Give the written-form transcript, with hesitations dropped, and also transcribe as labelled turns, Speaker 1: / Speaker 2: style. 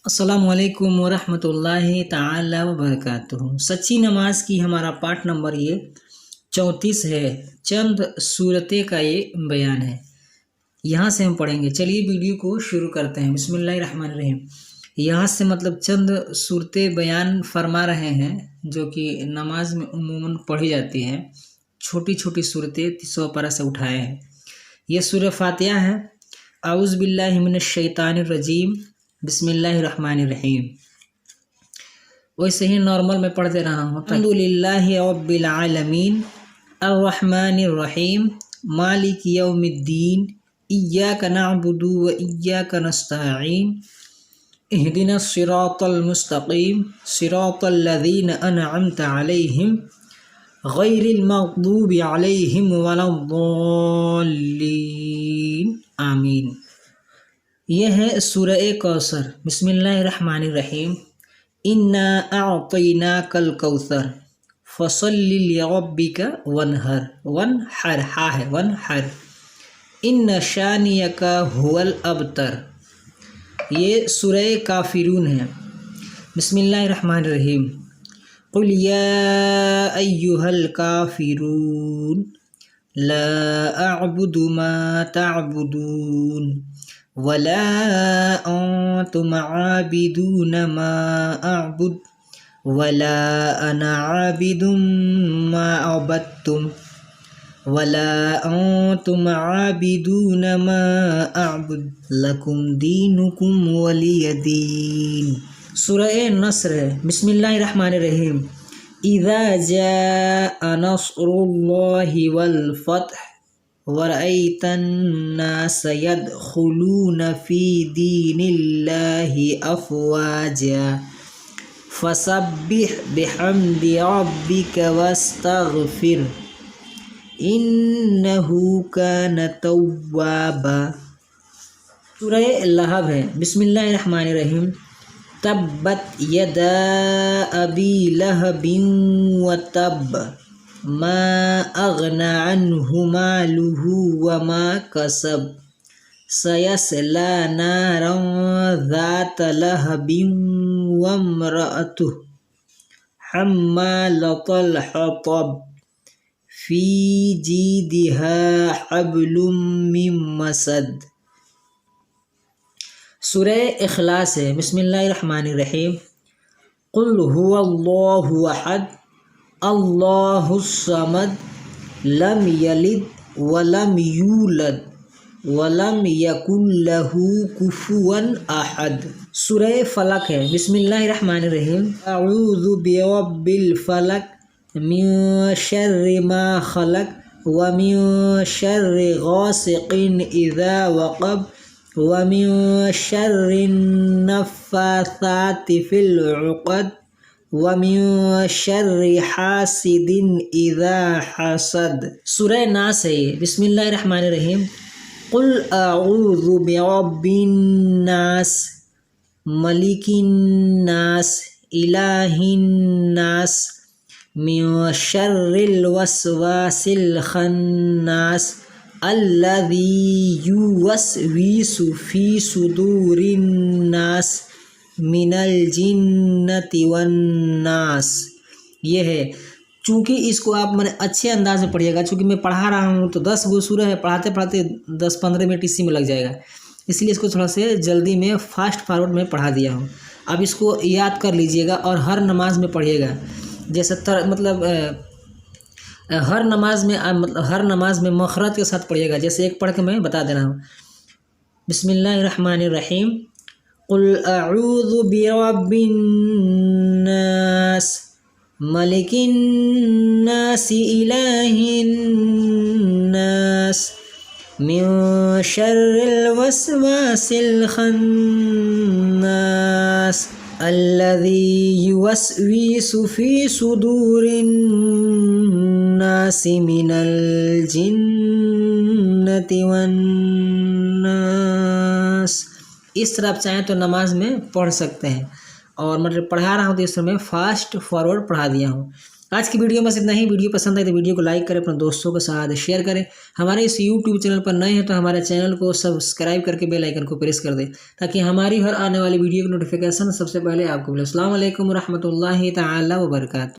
Speaker 1: السلام علیکم ورحمۃ اللہ تعالی وبرکاتہ۔ سچی نماز کی ہمارا پارٹ نمبر یہ 34 ہے۔ چند صورتیں کا یہ بیان ہے، یہاں سے ہم پڑھیں گے۔ چلیے ویڈیو کو شروع کرتے ہیں۔ بسم اللہ الرحمن الرحیم۔ یہاں سے چند صورتیں بیان فرما رہے ہیں جو کہ نماز میں عموماً پڑھی جاتی ہیں، چھوٹی چھوٹی صورتیں 100 پارہ سے اٹھائے ہیں۔ یہ سورہ فاتحہ ہے۔ اعوذ باللہ من الشیطان الرجیم، بسم اللہ الرحمن الرحیم۔ ویسے ہی نارمل میں پڑھ دے رہا ہوں۔ الحمد للہ رب العالمین الرحمن الرحیم مالک یوم الدین ایاک نعبد و ایاک نستعین اہدنا الصراط المستقیم صراط الذین انعمت علیہم غیر المغضوب علیہم ولا الضالین آمین۔ یہ ہے سورہ کوثر۔ بسم اللہ الرحمن الرحیم۔ انا اعطیناک الکوثر فصل لربک وانحر، وانحر ہا ہے وانحر، ان شانیک هو الابتر۔ یہ سورہ کافرون ہے۔ بسم اللہ الرحمن الرحیم۔ قل یا ایھا الکافرون لا اعبد ما تعبدون ولا انتم عابدون ما اعبد ولا انا عابد ما عبدتم ولا انتم عابدون ما اعبد لکم دینکم ولی دین۔ سورہ نصر ہے۔ بسم اللہ الرحمن الرحیم۔ اذا جاء نصر اللہ والفتح ورأيت الناس يدخلون في دين الله أفواجا فسبح بحمد ربك واستغفر إنه كان توابا۔ سورہ لہب ہے۔ بسم اللہ الرحمن الرحیم۔ تبت یدا ابی لہب وتب ما اغنى عنه ماله وما كسب سيصلى نارا ذات لهب وامرأته حمالة الحطب في جيدها حبل من مسد۔ سورہ اخلاص ہے۔ بسم اللہ الرحمن الرحیم۔ قل هو اللہ احد اللہ الصمد لم یلد ولم یولد ولم یکن لہ کفوا احد۔ سورہ فلق ہے۔ بسم اللہ الرحمن الرحیم۔ اعوذ برب الفلق من شر ما خلق ومن شر غاسق اذا وقب ومن شر النفاثات في العقد وَمِن شَرِّ حَاسِدٍ إِذَا حَسَدَ۔ سورہ ناس ہے یہ۔ بسم اللہ الرحمن الرحیم۔ قُلْ أَعُوذُ بِرَبِّ النَّاسِ مَلِكِ النَّاسِ إِلَٰهِ النَّاسِ مِن شَرِّ الْوَسْوَاسِ الْخَنَّاسِ الَّذِي يُوَسْوِسُ فِي صُدُورِ النَّاسِ من الجنت والناس۔ یہ ہے، چونکہ اس کو آپ اچھے انداز میں پڑھیے گا، چونکہ میں پڑھا رہا ہوں تو 10 گو سورہ ہے، پڑھاتے پڑھاتے 10-15 منٹ اسی میں لگ جائے گا، اس لیے اس کو تھوڑا سے جلدی میں فاسٹ فارورڈ میں پڑھا دیا ہوں۔ اب اس کو یاد کر لیجئے گا اور ہر نماز میں پڑھیے گا، جیسے ہر نماز میں مخرج کے ساتھ پڑھیے گا، جیسے ایک پڑھ کے میں بتا دے رہا ہوں۔ بسم اللہ الرحمن الرحیم۔ قل اعوذ برب الناس ملک الناس الہ الناس من شر الوسواس الخناس الذي يوسوس في صدور الناس من الجنة والناس۔ اس طرح آپ چاہیں تو نماز میں پڑھ سکتے ہیں، اور پڑھا رہا ہوں تو اس میں فاسٹ فارورڈ پڑھا دیا ہوں۔ آج کی ویڈیو میں بس اتنا ہی. ویڈیو پسند آئی تو ویڈیو کو لائک کریں, اپنے دوستوں کے ساتھ شیئر کریں. ہمارے اس یوٹیوب چینل پر نئے ہیں تو ہمارے چینل کو سبسکرائب کر کے بیل آئیکن کو پریس کر دیں تاکہ ہماری ہر آنے والی ویڈیو کی نوٹیفیکیشن سب سے پہلے آپ کو ملے. السلام علیکم ورحمۃ اللہ تعالی وبرکاتہ.